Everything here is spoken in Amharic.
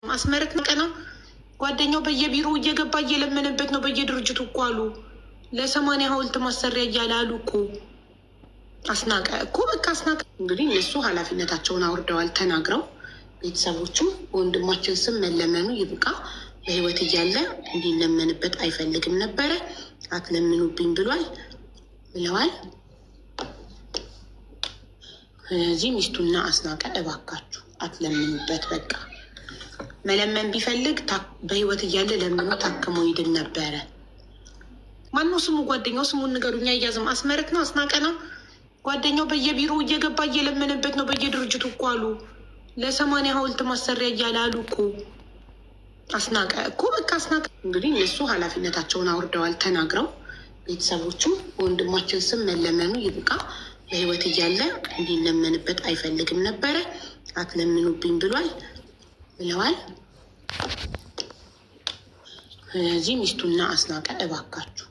ማስመረቅ ቀና ጓደኛው በየቢሮ እየገባ እየለመነበት ነው። በየድርጅቱ እኮ አሉ ለ80 ሐውልት ማሰሪያ እያለ አሉ እኮ አስናቀ እኮ በቃ አስናቀ። እንግዲህ እነሱ ኃላፊነታቸውን አውርደዋል ተናግረው። ቤተሰቦቹም በወንድማችን ስም መለመኑ ይብቃ፣ በህይወት እያለ እንዲለመንበት አይፈልግም ነበረ፣ አትለምኑብኝ ብለዋል። ስለዚህ ሚስቱና አስናቀ እባካችሁ አትለምኑበት። በቃ መለመን ቢፈልግ በህይወት እያለ ለምኑ ታክሞ ይድን ነበረ። ማነው ስሙ? ጓደኛው ስሙን ንገሩኛ። እያዝም አስመረቅ ነው አስናቀ ነው ጓደኛው በየቢሮ እየገባ እየለመነበት ነው። በየድርጅቱ እኮ አሉ ለ80 ሐውልት ማሰሪያ እያለ አሉ እኮ አስናቀ እኮ በቃ አስናቀ። እንግዲህ እነሱ ኃላፊነታቸውን አውርደዋል ተናግረው። ቤተሰቦቹም በወንድማችን ስም መለመኑ ይብቃ፣ በህይወት እያለ እንዲለመንበት አይፈልግም ነበረ፣ አትለምኑብኝ ብለዋል። ስለዚህ ሚስቱና አስናቀ እባካችሁ